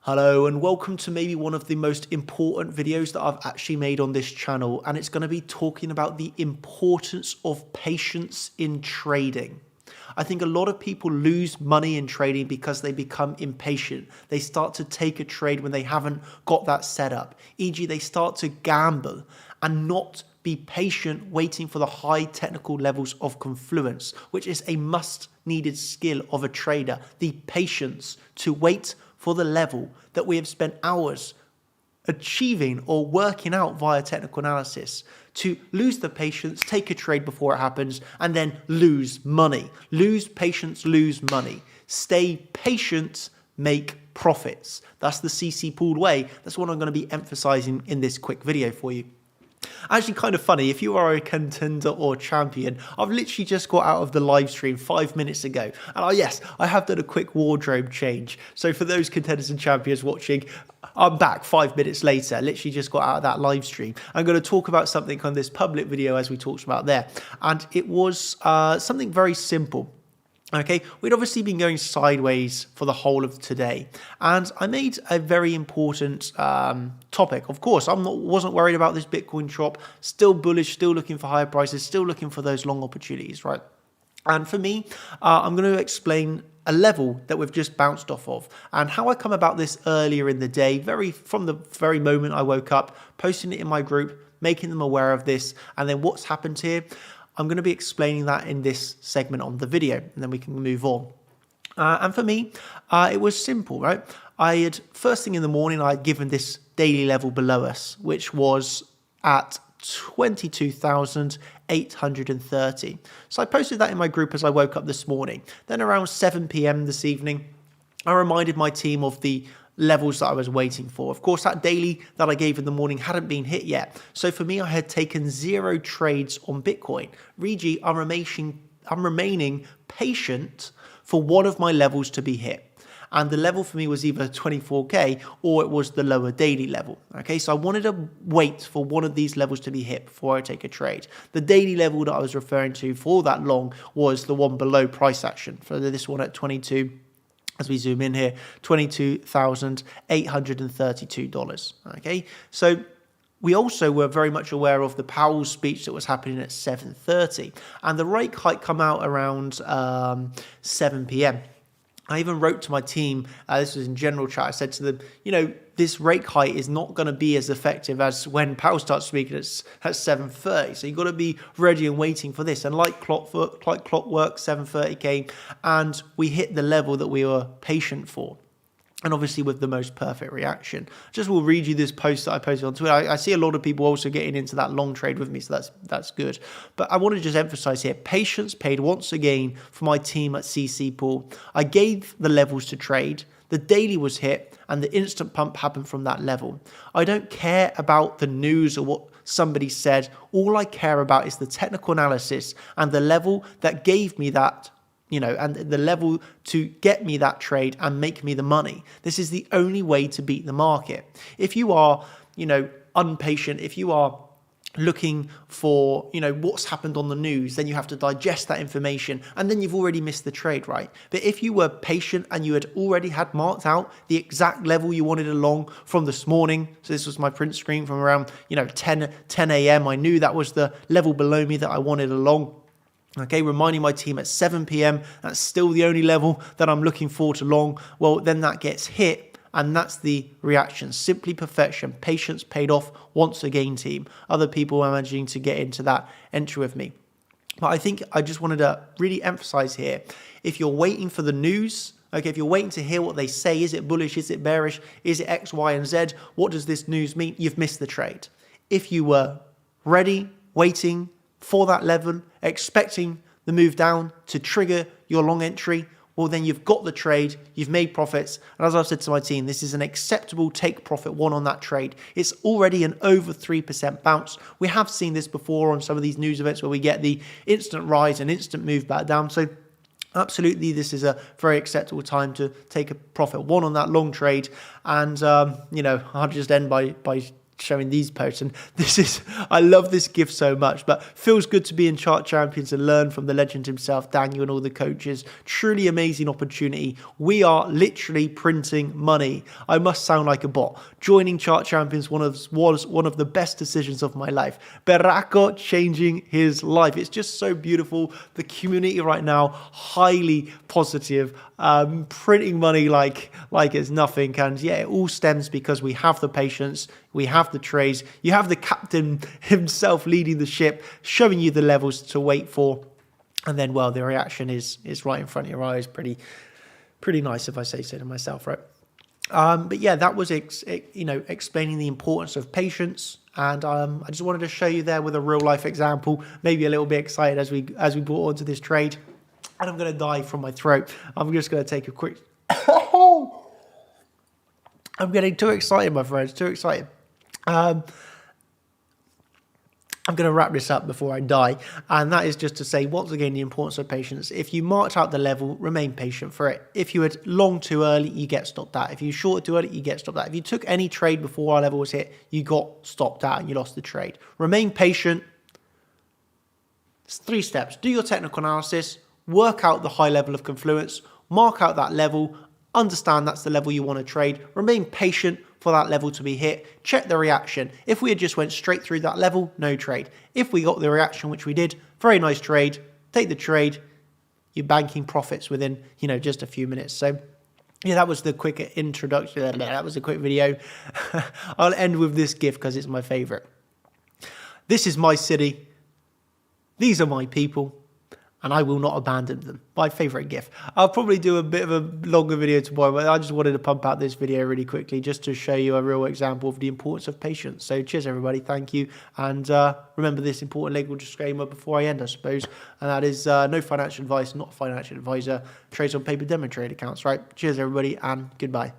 Hello and welcome to maybe one of the most important videos that I've actually made on this channel, and it's going to be talking about the importance of patience in trading. I think a lot of people lose money in trading because they become impatient. They start to take a trade when they haven't got that set up. E.g., they start to gamble and not be patient waiting for the high technical levels of confluence, which is a must needed skill of a trader. The patience to wait for the level that we have spent hours achieving or working out via technical analysis, to lose the patience, take a trade before it happens, and then lose money. Lose patience, lose money. Stay patient, make profits. That's the CC pooled way. That's what I'm going to be emphasizing in this quick video for you. Actually, kind of funny, if you are a contender or champion, I've literally just got out of the live stream 5 minutes ago. And yes, I have done a quick wardrobe change. So for those contenders and champions watching, I'm back 5 minutes later. Literally just got out of that live stream. I'm going to talk about something on this public video as we talked about there. And it was something very simple. Okay, we'd obviously been going sideways for the whole of today, and I made a very important topic. Of course, wasn't worried about this Bitcoin drop. Still bullish, still looking for higher prices, still looking for those long opportunities, right? And for me, I'm going to explain a level that we've just bounced off of and how I come about this earlier in the day, from the very moment I woke up, posting it in my group, making them aware of this, and then what's happened here. I'm going to be explaining that in this segment on the video, and then we can move on. And for me, it was simple, right? First thing in the morning, I had given this daily level below us, which was at 22,830. So I posted that in my group as I woke up this morning. Then around 7 p.m. this evening, I reminded my team of the levels that I was waiting for. Of course, that daily that I gave in the morning hadn't been hit yet. So for me, I had taken 0 trades on Bitcoin. Regi, I'm remaining patient for one of my levels to be hit. And the level for me was either 24K or it was the lower daily level. Okay, so I wanted to wait for one of these levels to be hit before I take a trade. The daily level that I was referring to for that long was the one below price action. For this one at 22. As we zoom in here, $22,832. Okay, so we also were very much aware of the Powell speech that was happening at 7:30, and the rate hike come out around 7 p.m. I even wrote to my team, this was in general chat, I said to them, this rate hike is not going to be as effective as when Powell starts speaking at 7:30. So you've got to be ready and waiting for this. And like clockwork, 7:30 came, and we hit the level that we were patient for. And obviously with the most perfect reaction. Just will read you this post that I posted on Twitter. I see a lot of people also getting into that long trade with me, so that's good. But I want to just emphasize here, patience paid once again for my team at CC Pool. I gave the levels to trade. The daily was hit, and the instant pump happened from that level. I don't care about the news or what somebody said. All I care about is the technical analysis and the level that gave me that, and the level to get me that trade and make me the money. This is the only way to beat the market. If you are, impatient, if you are looking for, what's happened on the news, then you have to digest that information and then you've already missed the trade, right? But if you were patient and you had already had marked out the exact level you wanted along from this morning, so this was my print screen from around, 10 a.m. I knew that was the level below me that I wanted along. Okay, reminding my team at 7 p.m. that's still the only level that I'm looking for to long. Well, then that gets hit, and that's the reaction. Simply perfection. Patience paid off once again, team. Other people are managing to get into that entry with me. But I think I just wanted to really emphasize here, if you're waiting for the news, okay, if you're waiting to hear what they say, is it bullish, is it bearish, is it X, Y, and Z, what does this news mean? You've missed the trade. If you were ready, waiting for that level, expecting the move down to trigger your long entry, well, then you've got the trade, you've made profits. And as I've said to my team, this is an acceptable take profit one on that trade. It's already an over 3% bounce. We have seen this before on some of these news events where we get the instant rise and instant move back down. So absolutely, this is a very acceptable time to take a profit one on that long trade. And, I'll just end by showing these posts, and I love this gift so much. But feels good to be in Chart Champions and learn from the legend himself, Daniel, and all the coaches. Truly amazing opportunity. We are literally printing money. I must sound like a bot. Joining Chart Champions was one of the best decisions of my life. Berrako changing his life. It's just so beautiful. The community right now, highly positive, printing money like it's nothing. And yeah, it all stems because we have the patience, we have the trades, you have the captain himself leading the ship, showing you the levels to wait for, and then, well, the reaction is right in front of your eyes. Pretty nice, if I say so to myself, right? But yeah, that was explaining the importance of patience, and I just wanted to show you there with a real life example. Maybe a little bit excited as we brought onto this trade, and I'm going to die from my throat. I'm just going to take a quick. I'm getting too excited, my friends. Too excited. I'm going to wrap this up before I die, and that is just to say, once again, the importance of patience. If you marked out the level, remain patient for it. If you had long too early, you get stopped out. If you shorted too early, you get stopped out. If you took any trade before our level was hit, you got stopped out and you lost the trade. Remain patient. It's 3 steps. Do your technical analysis, work out the high level of confluence, mark out that level, understand that's the level you want to trade, remain patient for that level to be hit, check the reaction. If we had just went straight through that level, no trade. If we got the reaction, which we did, very nice trade, take the trade, you're banking profits within, just a few minutes. So yeah, that was the quick introduction. That was a quick video. I'll end with this gift because it's my favorite. This is my city. These are my people, and I will not abandon them. My favorite gift. I'll probably do a bit of a longer video tomorrow, but I just wanted to pump out this video really quickly just to show you a real example of the importance of patience. So cheers, everybody. Thank you. And remember this important legal disclaimer before I end, I suppose. And that is no financial advice, not a financial advisor. Trades on paper demo trade accounts, right? Cheers, everybody, and goodbye.